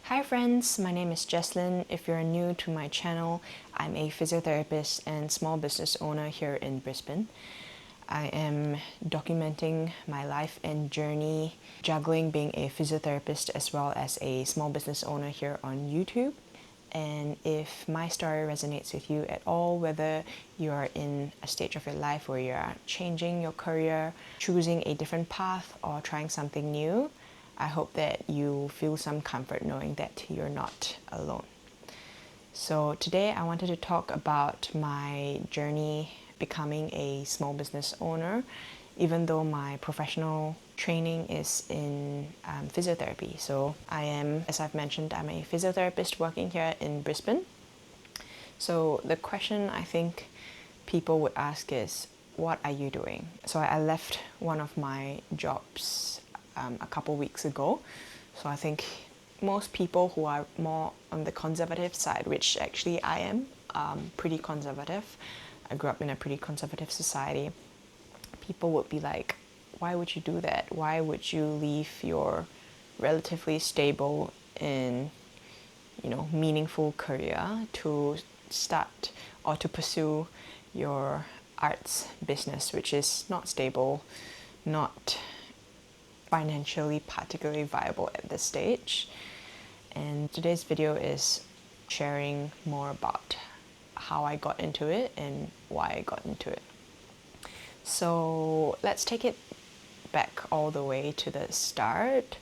Hi friends, my name is Jesslyn. If you're new to my channel, I'm a physiotherapist and small business owner here in Brisbane. I am documenting my life and journey, juggling being a physiotherapist as well as a small business owner here on YouTube. And if my story resonates with you at all, whether you are in a stage of your life where you are changing your career, choosing a different path, or trying something new, I hope that you feel some comfort knowing that you're not alone. So today I wanted to talk about my journey becoming a small business owner, even though my professional training is in physiotherapy. So I am, as I've mentioned, I'm a physiotherapist working here in Brisbane. So the question I think people would ask is, what are you doing? So I left one of my jobs a couple weeks ago. So I think most people who are more on the conservative side, which actually I am, pretty conservative. I grew up in a pretty conservative society. People would be like, why would you do that? Why would you leave your relatively stable and meaningful career to start or to pursue your arts business, which is not stable, not financially particularly viable at this stage? And today's video is sharing more about how I got into it and why I got into it. So let's take it back all the way to the start.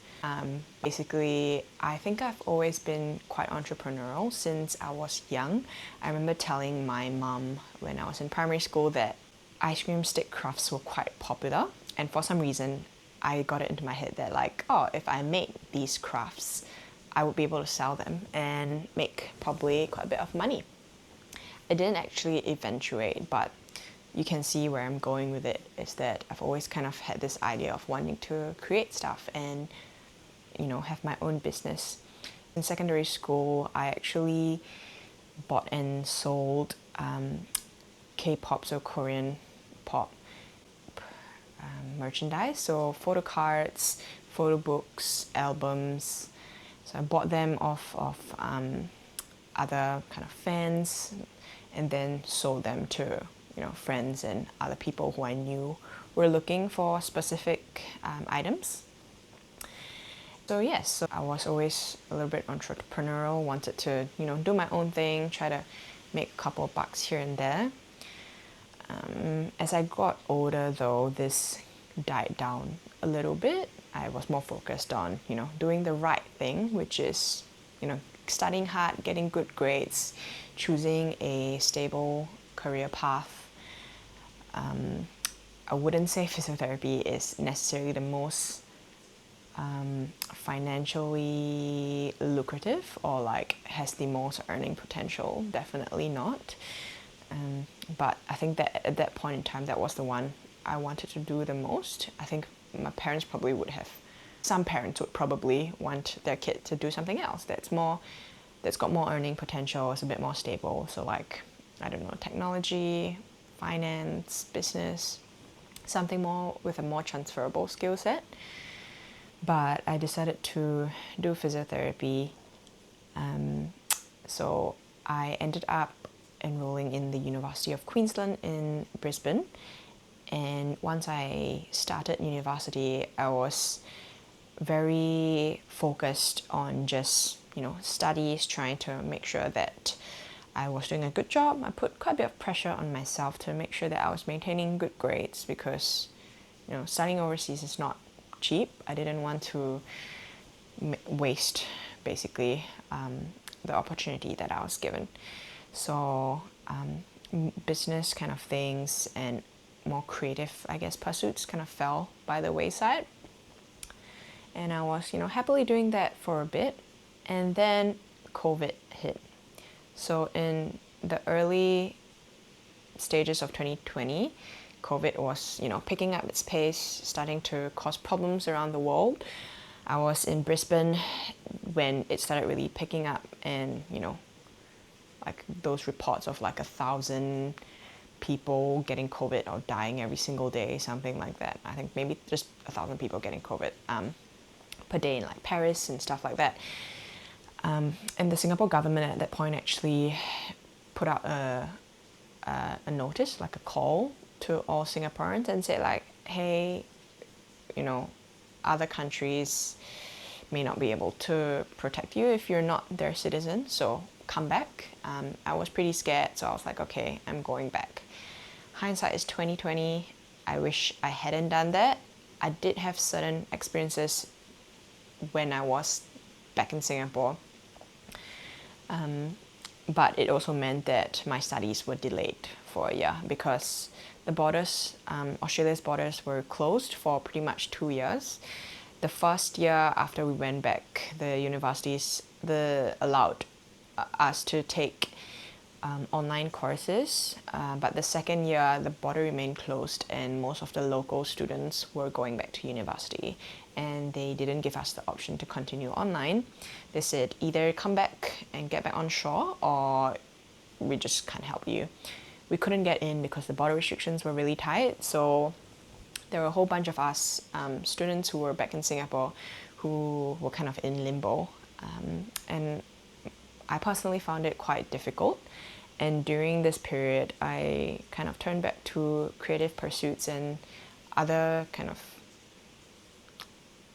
Basically, I think I've always been quite entrepreneurial since I was young. I remember telling my mom when I was in primary school that ice cream stick crafts were quite popular, and for some reason I got it into my head that if I made these crafts, I would be able to sell them and make probably quite a bit of money. It didn't actually eventuate, but you can see where I'm going with it is that I've always kind of had this idea of wanting to create stuff and have my own business. In secondary school, I actually bought and sold K-pop, so Korean pop merchandise, so photo cards, photo books, albums. So I bought them off of other kind of fans and then sold them to friends and other people who I knew were looking for specific items. So yes, so I was always a little bit entrepreneurial, wanted to do my own thing, try to make a couple of bucks here and there. As I got older though, this died down a little bit. I was more focused on doing the right thing, which is studying hard, getting good grades, choosing a stable career path. I wouldn't say physiotherapy is necessarily the most financially lucrative or has the most earning potential. Definitely not. But I think that at that point in time, that was the one I wanted to do the most. I think my parents probably would have. Some parents would probably want their kid to do something else that's got more earning potential, is a bit more stable. So I don't know, technology, finance, business, something more with a more transferable skill set. But I decided to do physiotherapy. So I ended up enrolling in the University of Queensland in Brisbane. And once I started university, I was very focused on just studies, trying to make sure that I was doing a good job. I put quite a bit of pressure on myself to make sure that I was maintaining good grades because studying overseas is not cheap. I didn't want to waste basically the opportunity that I was given. So business kind of things and more creative, I guess, pursuits kind of fell by the wayside. And I was, happily doing that for a bit. And then COVID hit. So in the early stages of 2020, COVID was, picking up its pace, starting to cause problems around the world. I was in Brisbane when it started really picking up, and those reports of 1,000 people getting COVID or dying every single day, something like that. I think maybe just 1,000 people getting COVID per day in Paris and stuff like that. And the Singapore government at that point actually put out a notice, like a call to all Singaporeans and say like, hey, you know, other countries may not be able to protect you if you're not their citizen, so come back. I was pretty scared, so I was like, okay, I'm going back. Hindsight is 2020. I wish I hadn't done that. I did have certain experiences when I was back in Singapore, but it also meant that my studies were delayed for a year because the borders, Australia's borders were closed for pretty much 2 years. The first year after we went back, the universities allowed us to take online courses, but the second year the border remained closed and most of the local students were going back to university, and they didn't give us the option to continue online. They said either come back and get back on shore or we just can't help you. We couldn't get in because the border restrictions were really tight, so there were a whole bunch of us students who were back in Singapore who were kind of in limbo, and I personally found it quite difficult. And during this period, I kind of turned back to creative pursuits and other kind of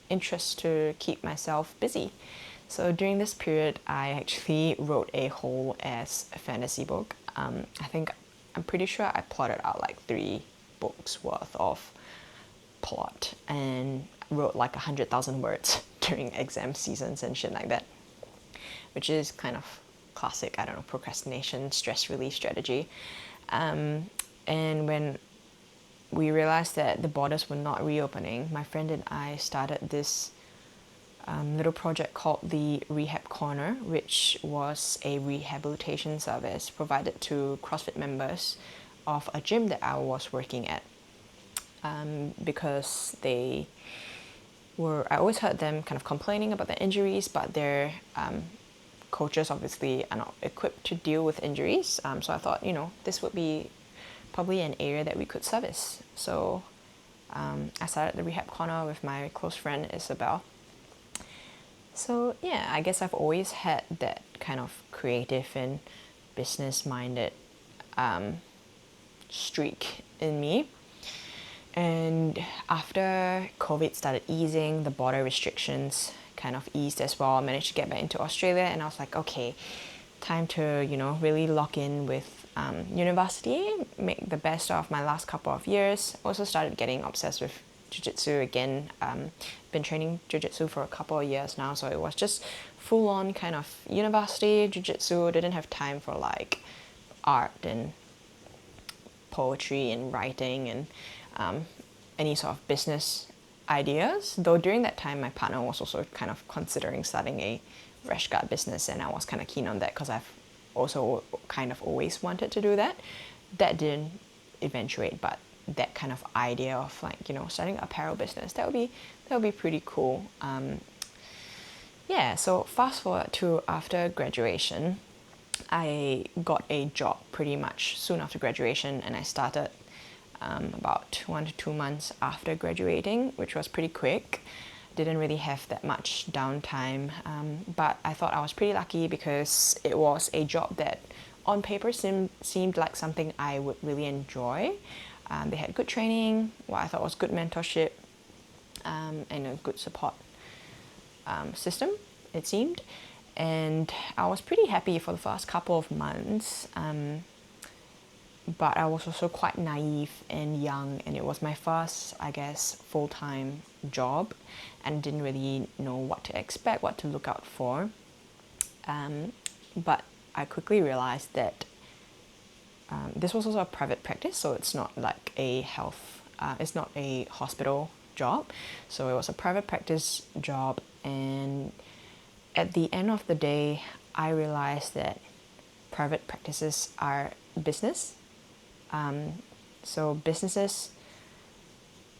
interests to keep myself busy. So during this period, I actually wrote a whole ass fantasy book. I'm pretty sure I plotted out like 3 books worth of plot and wrote like 100,000 words during exam seasons and shit like that, which is kind of classic, I don't know, procrastination, stress relief strategy. And when we realized that the borders were not reopening, my friend and I started this little project called the Rehab Corner, which was a rehabilitation service provided to CrossFit members of a gym that I was working at, because I always heard them kind of complaining about their injuries, but their coaches obviously are not equipped to deal with injuries. So I thought, this would be probably an area that we could service. So I started the Rehab Corner with my close friend Isabel. So yeah, I guess I've always had that kind of creative and business-minded streak in me. And after COVID started easing, the border restrictions kind of eased as well. I managed to get back into Australia, and I was like, okay, time to really lock in with university, make the best of my last couple of years. Also started getting obsessed with jiu-jitsu again. Been training jiu-jitsu for a couple of years now, so it was just full on kind of university jiu-jitsu. Didn't have time for like art and poetry and writing and any sort of business ideas, though during that time my partner was also kind of considering starting a rash guard business, and I was kind of keen on that because I've also kind of always wanted to do that. That didn't eventuate, but that kind of idea of like starting an apparel business, that would be pretty cool. So fast forward to after graduation, I got a job pretty much soon after graduation, and I started about 1 to 2 months after graduating, which was pretty quick. Didn't really have that much downtime, but I thought I was pretty lucky because it was a job that on paper seemed like something I would really enjoy. They had good training, what I thought was good mentorship, and a good support system, it seemed. And I was pretty happy for the first couple of months. But I was also quite naive and young, and it was my first, I guess, full-time job, and didn't really know what to expect, what to look out for. But I quickly realized that this was also a private practice, so it's not like it's not a hospital job. So it was a private practice job, and at the end of the day, I realized that private practices are business. So businesses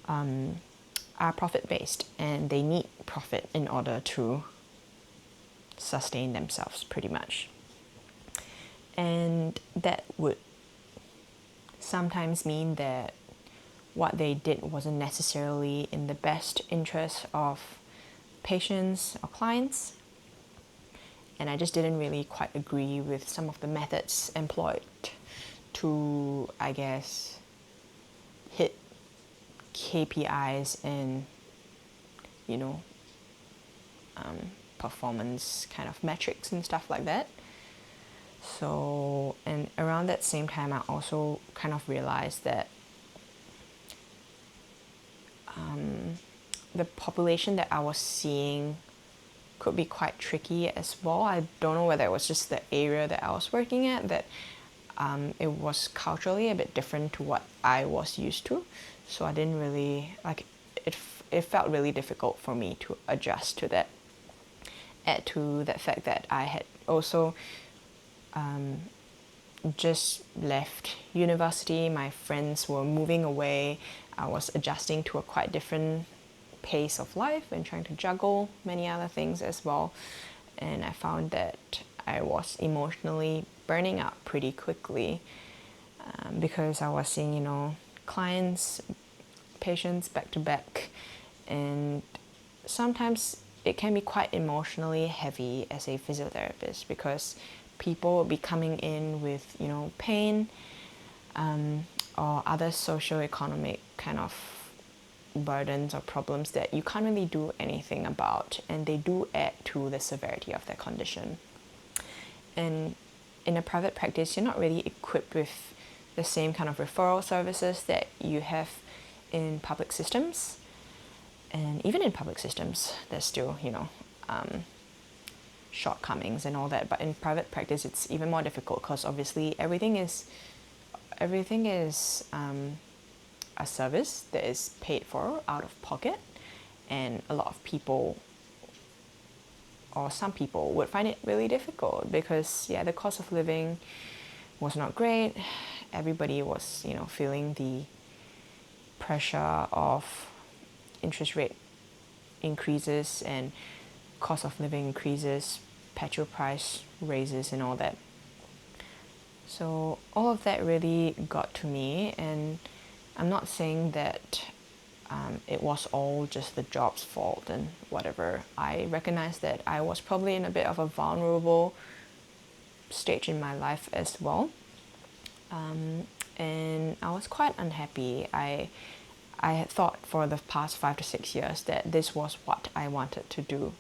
are profit-based, and they need profit in order to sustain themselves, pretty much. And that would sometimes mean that what they did wasn't necessarily in the best interest of patients or clients. and I just didn't really quite agree with some of the methods employed to, I guess, hit KPIs and, you know, performance kind of metrics and stuff like that. So, and around that same time, I also kind of realized that the population that I was seeing could be quite tricky as well. I don't know whether it was just the area that I was working at, that it was culturally a bit different to what I was used to. So I didn't really, like, it felt really difficult for me to adjust to that. Add to that fact that I had also just left university, my friends were moving away, I was adjusting to a quite different pace of life and trying to juggle many other things as well. And I found that I was emotionally burning out pretty quickly because I was seeing, clients, patients back to back, and sometimes it can be quite emotionally heavy as a physiotherapist because people will be coming in with, pain or other socio-economic kind of burdens or problems that you can't really do anything about, and they do add to the severity of their condition. And in a private practice, you're not really equipped with the same kind of referral services that you have in public systems. And even in public systems, there's still, shortcomings and all that. But in private practice, it's even more difficult because obviously everything is a service that is paid for out of pocket, and a lot of people, or some people, would find it really difficult because the cost of living was not great. Everybody was feeling the pressure of interest rate increases and cost of living increases, petrol price raises and all that. So all of that really got to me, and I'm not saying that it was all just the job's fault and whatever. I recognize that I was probably in a bit of a vulnerable stage in my life as well. And I was quite unhappy. I had thought for the past 5 to 6 years that this was what I wanted to do.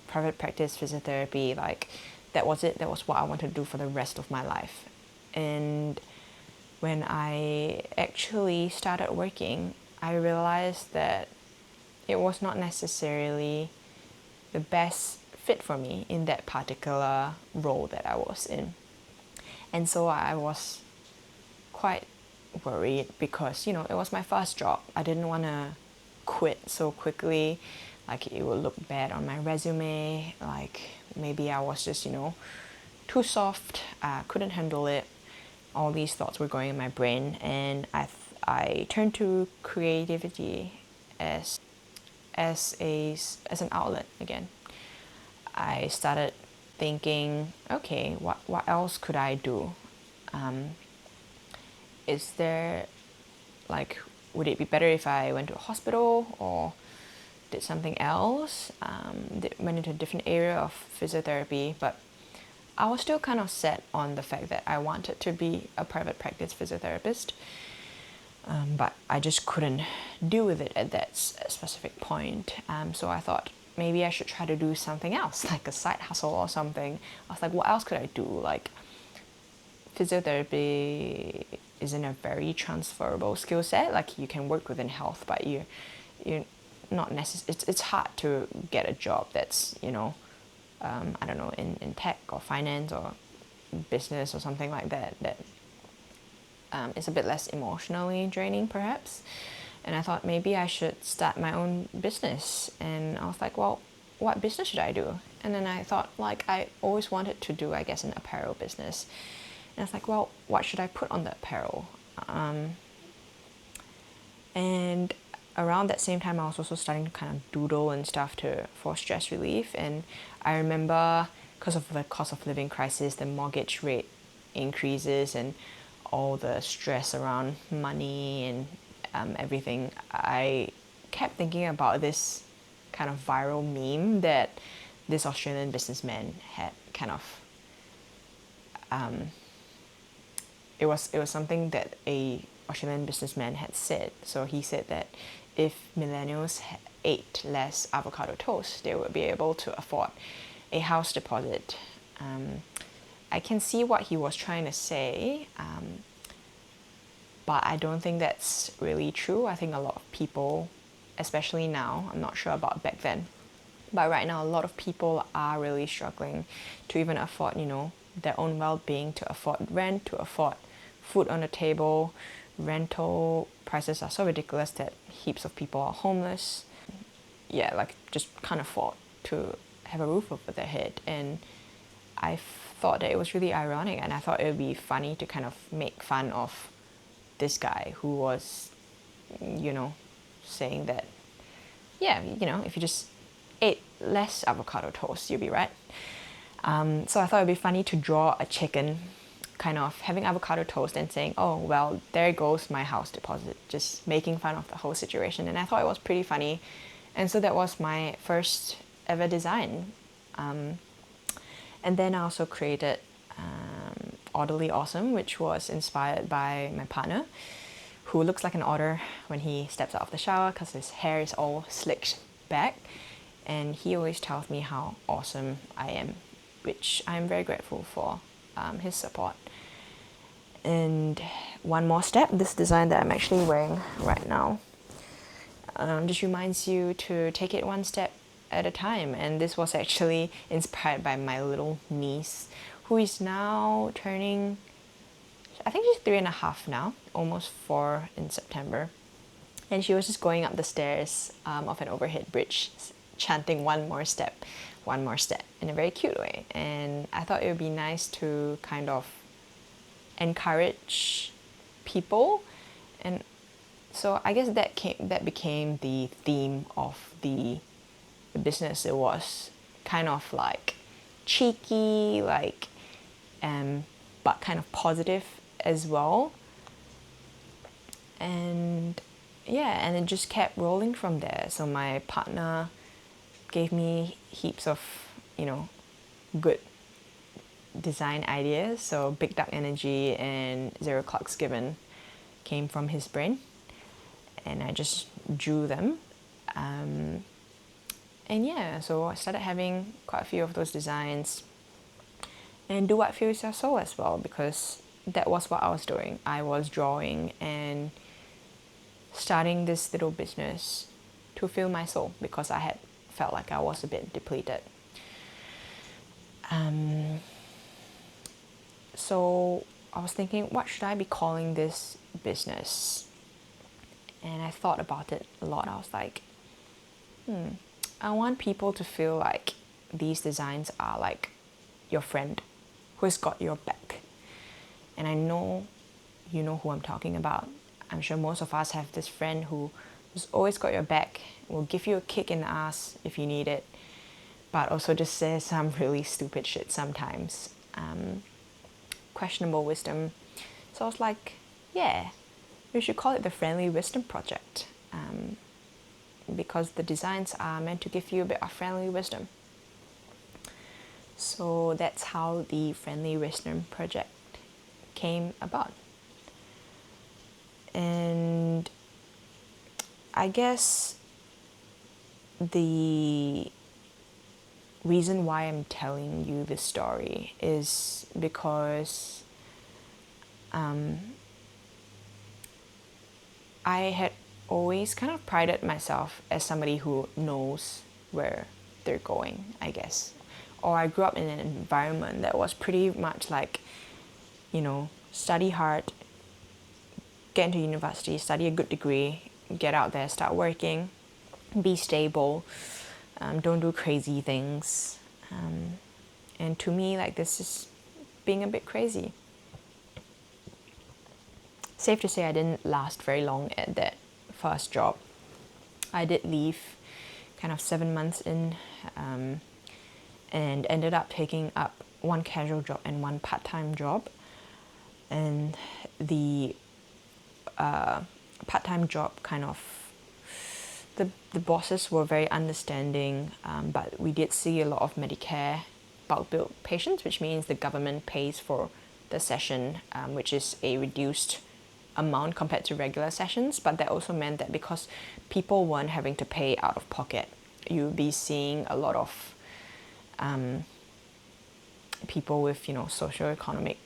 Private practice, physiotherapy, like that was it. That was what I wanted to do for the rest of my life. And when I actually started working, I realized that it was not necessarily the best fit for me in that particular role that I was in. And so I was quite worried because, it was my first job. I didn't want to quit so quickly. Like, it would look bad on my resume. Like, maybe I was just, too soft, couldn't handle it. All these thoughts were going in my brain, and I turned to creativity as an outlet again. I started thinking, okay, what else could I do? Is there, like, would it be better if I went to a hospital or did something else? Went into a different area of physiotherapy, but I was still kind of set on the fact that I wanted to be a private practice physiotherapist, but I just couldn't deal with it at that specific point. So I thought maybe I should try to do something else, like a side hustle or something. I was like, what else could I do? Like, physiotherapy isn't a very transferable skill set. Like, you can work within health, but you're not necessarily. It's hard to get a job that's I don't know, in tech or finance or business or something like that is a bit less emotionally draining perhaps. And I thought maybe I should start my own business. And I was like, well, what business should I do? And then I thought, like, I always wanted to do, I guess, an apparel business. And I was like, well, what should I put on the apparel? And around that same time, I was also starting to kind of doodle and stuff for stress relief. And I remember, because of the cost of living crisis, the mortgage rate increases and all the stress around money and everything, I kept thinking about this kind of viral meme that this Australian businessman had kind of it was something that a Australian businessman had said. So he said that if millennials ate less avocado toast, they would be able to afford a house deposit. I can see what he was trying to say, but I don't think that's really true. I think a lot of people, especially now, I'm not sure about back then, but right now a lot of people are really struggling to even afford, their own well-being, to afford rent, to afford food on the table. Rental prices are so ridiculous that heaps of people are homeless. Yeah, like just can't afford to have a roof over their head. And I thought that it was really ironic, and I thought it would be funny to kind of make fun of this guy who was, saying that, yeah, if you just ate less avocado toast, you'll be right. So I thought it'd be funny to draw a chicken kind of having avocado toast and saying, oh, well, there goes my house deposit, just making fun of the whole situation. And I thought it was pretty funny. And so that was my first ever design. And then I also created Oddly Awesome, which was inspired by my partner, who looks like an otter when he steps out of the shower because his hair is all slicked back. And he always tells me how awesome I am, which I'm very grateful for his support. And one more step, this design that I'm actually wearing right now just reminds you to take it one step at a time. And this was actually inspired by my little niece, who is now turning, I think she's 3.5 now, almost 4 in September. And she was just going up the stairs of an overhead bridge, chanting one more step, in a very cute way. And I thought it would be nice to kind of encourage people. And so I guess that became the theme of the business. It was kind of like cheeky, but kind of positive as well. And yeah, and it just kept rolling from there. So my partner gave me heaps of, good design ideas. So Big Duck Energy and Zero Clocks Given came from his brain, and I just drew them. And yeah, so I started having quite a few of those designs, and do what fills your soul as well, because that was what I was doing. I was drawing and starting this little business to fill my soul, because I had felt like I was a bit depleted. So I was thinking, what should I be calling this business? And I thought about it a lot. I was like, I want people to feel like these designs are like your friend who's got your back. And I know you know who I'm talking about. I'm sure most of us have this friend who's always got your back, will give you a kick in the ass if you need it, but also just says some really stupid shit sometimes. Questionable wisdom. So I was like, yeah, we should call it the Friendly Wisdom Project, because the designs are meant to give you a bit of friendly wisdom. So that's how the Friendly Wisdom Project came about. And I guess the reason why I'm telling you this story is because I had always kind of prided myself as somebody who knows where they're going, I guess. Or I grew up in an environment that was pretty much like, study hard, get into university, study a good degree, get out there, start working, be stable, don't do crazy things. And to me, like, this is being a bit crazy. Safe to say I didn't last very long at that first job. I did leave kind of 7 months in, and ended up taking up one casual job and one part-time job. And the part-time job kind of the bosses were very understanding, but we did see a lot of Medicare bulk bill patients, which means the government pays for the session, which is a reduced amount compared to regular sessions. But that also meant that because people weren't having to pay out of pocket, you'll be seeing a lot of people with socioeconomic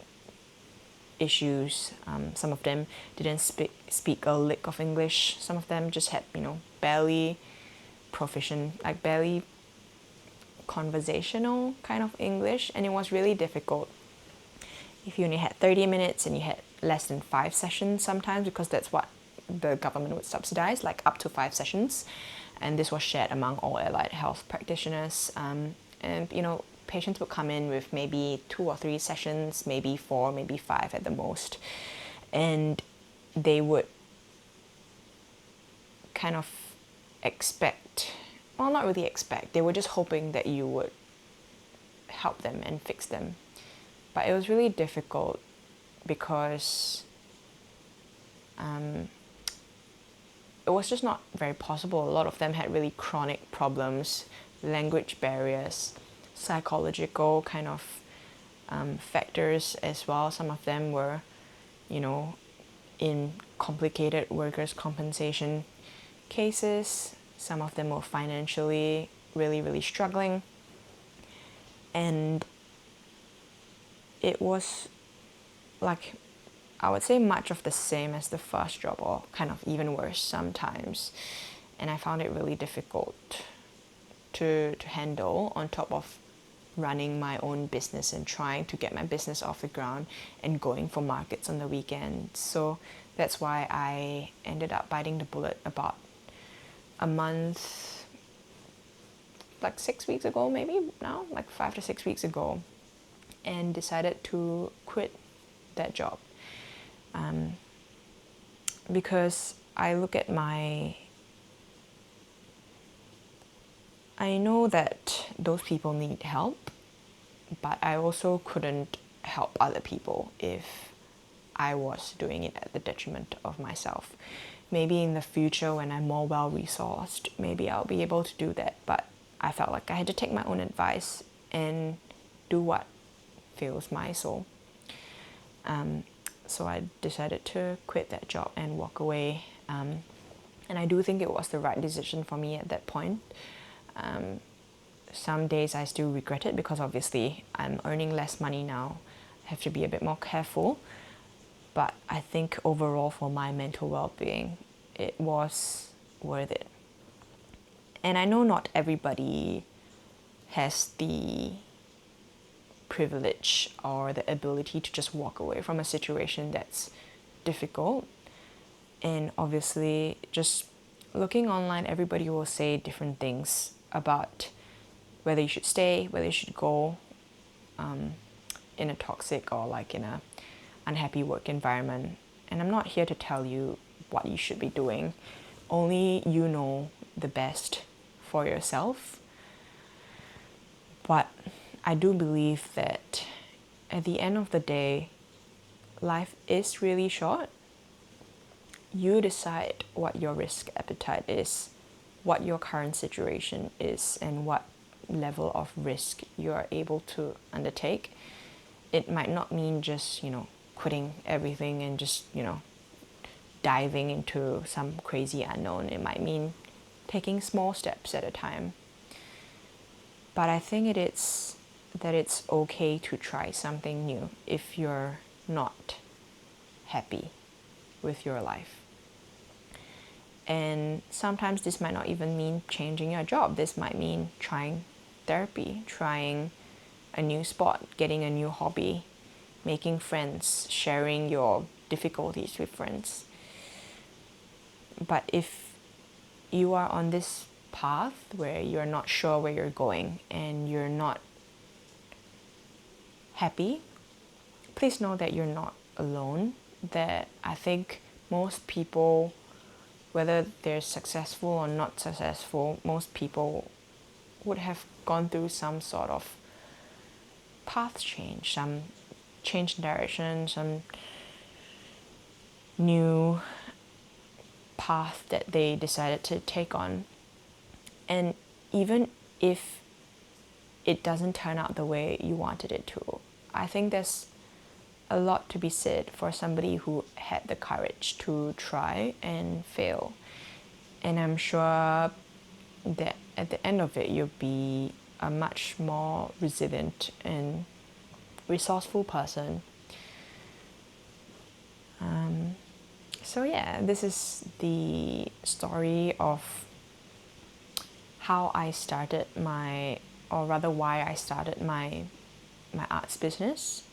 issues. Some of them didn't speak a lick of English. Some of them just had barely proficient, like barely conversational kind of English, and it was really difficult. If you only had 30 minutes and you had less than 5 sessions sometimes, because that's what the government would subsidize, like up to 5 sessions, and this was shared among all allied health practitioners. And patients would come in with maybe 2 or 3 sessions, maybe 4, maybe 5 at the most, and they would kind of expect, well, not really expect, they were just hoping that you would help them and fix them. But it was really difficult because it was just not very possible. A lot of them had really chronic problems, language barriers, psychological kind of factors as well. Some of them were, in complicated workers' compensation cases. Some of them were financially really, really struggling. And it was like, I would say much of the same as the first job, or kind of even worse sometimes. And I found it really difficult to handle, on top of running my own business and trying to get my business off the ground and going for markets on the weekends. So that's why I ended up biting the bullet about a month, like 6 weeks ago, maybe now, like 5 to 6 weeks ago, and decided to quit that job. Because I look at I know that those people need help, but I also couldn't help other people if I was doing it at the detriment of myself. Maybe in the future, when I'm more well-resourced, maybe I'll be able to do that, but I felt like I had to take my own advice and do what fills my soul. So I decided to quit that job and walk away. And I do think it was the right decision for me at that point. Some days I still regret it, because obviously I'm earning less money now. I have to be a bit more careful. But I think overall, for my mental well-being, it was worth it. And I know not everybody has the privilege or the ability to just walk away from a situation that's difficult. And obviously, just looking online, everybody will say different things about whether you should stay, whether you should go in a toxic or like in a unhappy work environment. And I'm not here to tell you what you should be doing. Only you know the best for yourself. But I do believe that at the end of the day, life is really short. You decide what your risk appetite is, what your current situation is, and what level of risk you are able to undertake. It might not mean just, quitting everything and just, diving into some crazy unknown. It might mean taking small steps at a time. But I think it's okay to try something new if you're not happy with your life. And sometimes this might not even mean changing your job. This might mean trying therapy, trying a new sport, getting a new hobby, making friends, sharing your difficulties with friends. But if you are on this path where you're not sure where you're going and you're not happy, please know that you're not alone. That I think most people, whether they're successful or not successful, most people would have gone through some sort of path change, some change in direction, some new path that they decided to take on. And even if it doesn't turn out the way you wanted it to, I think there's a lot to be said for somebody who had the courage to try and fail. And I'm sure that at the end of it, you'll be a much more resilient and resourceful person. So yeah, this is the story of how I started or rather why I started my arts business.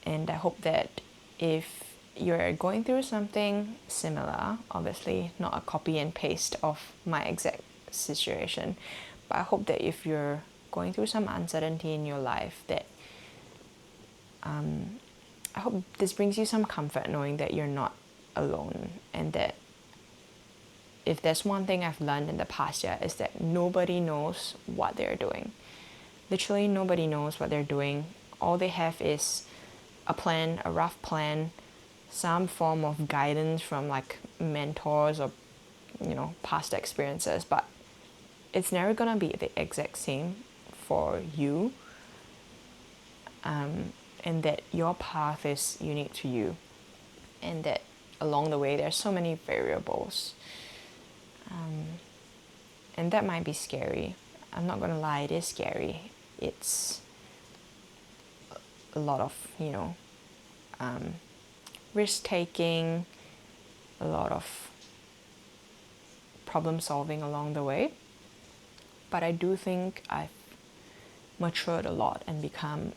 And I hope that if you're going through something similar, obviously not a copy and paste of my exact situation, but I hope that if you're going through some uncertainty in your life, that I hope this brings you some comfort knowing that you're not alone, and that if there's one thing I've learned in the past year is that nobody knows what they're doing. Literally nobody knows what they're doing. All they have is a plan, a rough plan, some form of guidance from like mentors or past experiences, but it's never gonna be the exact same for you. And that your path is unique to you, and that along the way there's so many variables, and that might be scary. I'm not gonna lie, it is scary. It's a lot of risk taking, a lot of problem solving along the way, but I do think I've matured a lot and become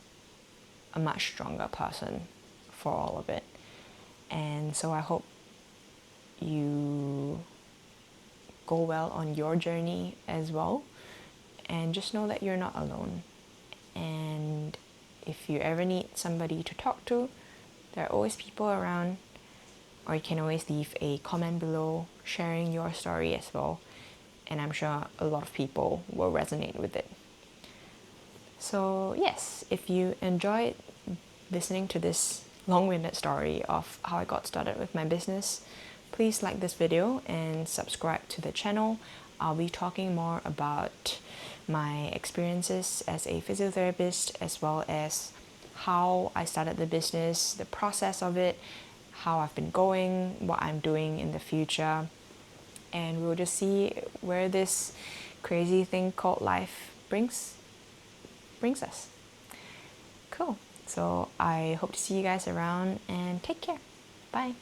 a much stronger person for all of it. And so I hope you go well on your journey as well, and just know that you're not alone. And if you ever need somebody to talk to, there are always people around, or you can always leave a comment below sharing your story as well, and I'm sure a lot of people will resonate with it. So yes, if you enjoyed listening to this long-winded story of how I got started with my business, please like this video and subscribe to the channel. I'll be talking more about my experiences as a physiotherapist, as well as how I started the business, the process of it, how I've been going, what I'm doing in the future, and we'll just see where this crazy thing called life brings us. Cool. So I hope to see you guys around, and take care. Bye.